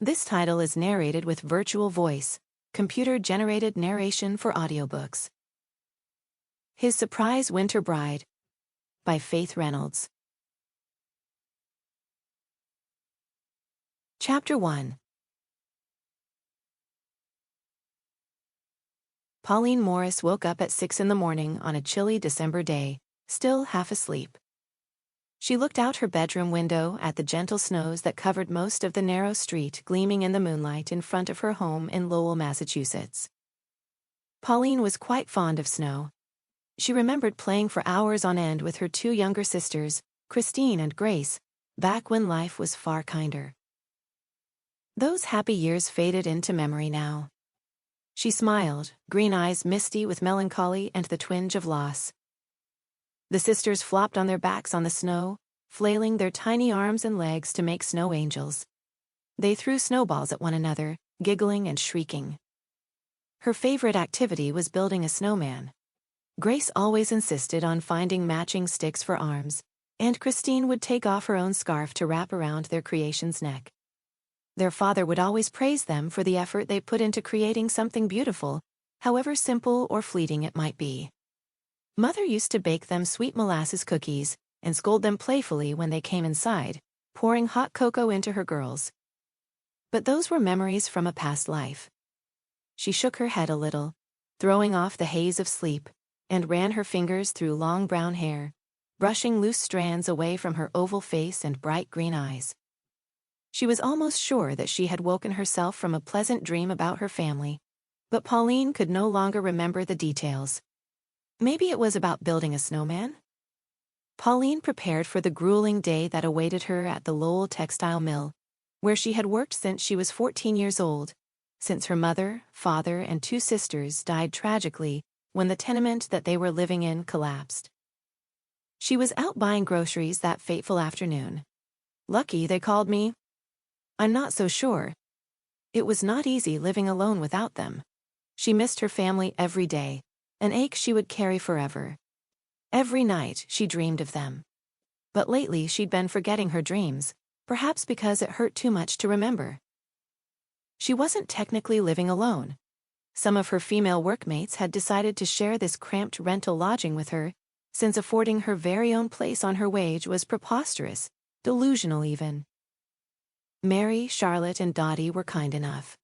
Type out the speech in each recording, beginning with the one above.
This title is narrated with virtual voice, computer-generated narration for audiobooks. His Surprise Winter Bride by Faith Reynolds. Chapter 1. Pauline Morris woke up at 6 in the morning on a chilly December day, still half asleep. She looked out her bedroom window at the gentle snows that covered most of the narrow street gleaming in the moonlight in front of her home in Lowell, Massachusetts. Pauline was quite fond of snow. She remembered playing for hours on end with her two younger sisters, Christine and Grace, back when life was far kinder. Those happy years faded into memory now. She smiled, green eyes misty with melancholy and the twinge of loss. The sisters flopped on their backs on the snow, flailing their tiny arms and legs to make snow angels. They threw snowballs at one another, giggling and shrieking. Her favorite activity was building a snowman. Grace always insisted on finding matching sticks for arms, and Christine would take off her own scarf to wrap around their creation's neck. Their father would always praise them for the effort they put into creating something beautiful, however simple or fleeting it might be. Mother used to bake them sweet molasses cookies and scold them playfully when they came inside, pouring hot cocoa into her girls. But those were memories from a past life. She shook her head a little, throwing off the haze of sleep, and ran her fingers through long brown hair, brushing loose strands away from her oval face and bright green eyes. She was almost sure that she had woken herself from a pleasant dream about her family, but Pauline could no longer remember the details. Maybe it was about building a snowman? Pauline prepared for the grueling day that awaited her at the Lowell textile mill, where she had worked since she was 14 years old, since her mother, father, and two sisters died tragically when the tenement that they were living in collapsed. She was out buying groceries that fateful afternoon. Lucky, they called me. I'm not so sure. It was not easy living alone without them. She missed her family every day, an ache she would carry forever. Every night she dreamed of them. But lately she'd been forgetting her dreams, perhaps because it hurt too much to remember. She wasn't technically living alone. Some of her female workmates had decided to share this cramped rental lodging with her, since affording her very own place on her wage was preposterous, delusional even. Mary, Charlotte, and Dottie were kind enough.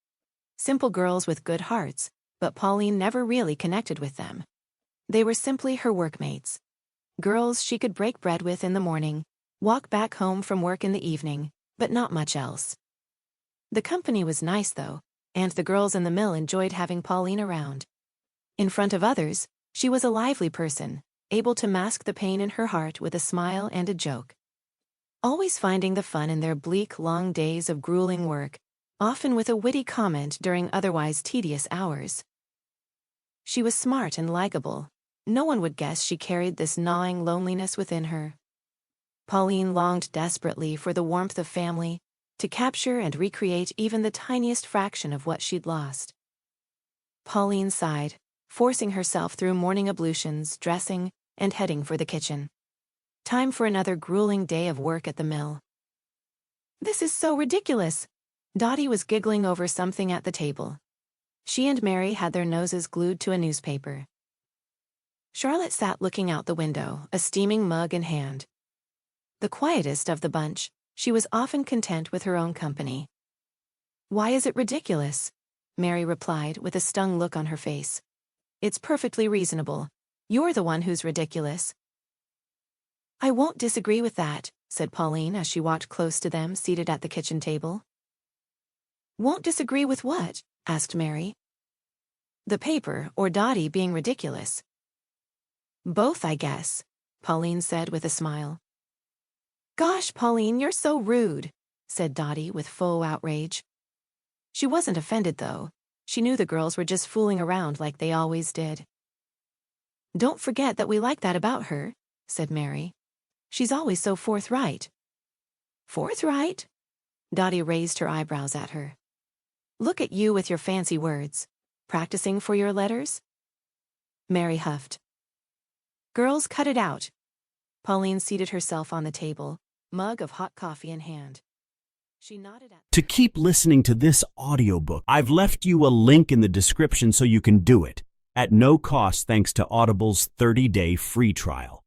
Simple girls with good hearts, but Pauline never really connected with them. They were simply her workmates. Girls she could break bread with in the morning, walk back home from work in the evening, but not much else. The company was nice though, and the girls in the mill enjoyed having Pauline around. In front of others, she was a lively person, able to mask the pain in her heart with a smile and a joke. Always finding the fun in their bleak, long days of grueling work, often with a witty comment during otherwise tedious hours. She was smart and likable. No one would guess she carried this gnawing loneliness within her. Pauline longed desperately for the warmth of family, to capture and recreate even the tiniest fraction of what she'd lost. Pauline sighed, forcing herself through morning ablutions, dressing, and heading for the kitchen. Time for another grueling day of work at the mill. This is so ridiculous! Dottie was giggling over something at the table. She and Mary had their noses glued to a newspaper. Charlotte sat looking out the window, a steaming mug in hand. The quietest of the bunch, she was often content with her own company. Why is it ridiculous? Mary replied with a stung look on her face. It's perfectly reasonable. You're the one who's ridiculous. I won't disagree with that, said Pauline as she walked close to them seated at the kitchen table. Won't disagree with what? Asked Mary. The paper, or Dottie being ridiculous. Both, I guess, Pauline said with a smile. Gosh, Pauline, you're so rude, said Dottie with faux outrage. She wasn't offended, though. She knew the girls were just fooling around like they always did. Don't forget that we like that about her, said Mary. She's always so forthright. Forthright? Dottie raised her eyebrows at her. Look at you with your fancy words. Practicing for your letters? Mary huffed. Girls, cut it out. Pauline seated herself on the table, mug of hot coffee in hand. She nodded at To keep listening to this audiobook, I've left you a link in the description so you can do it, at no cost thanks to Audible's 30-day free trial.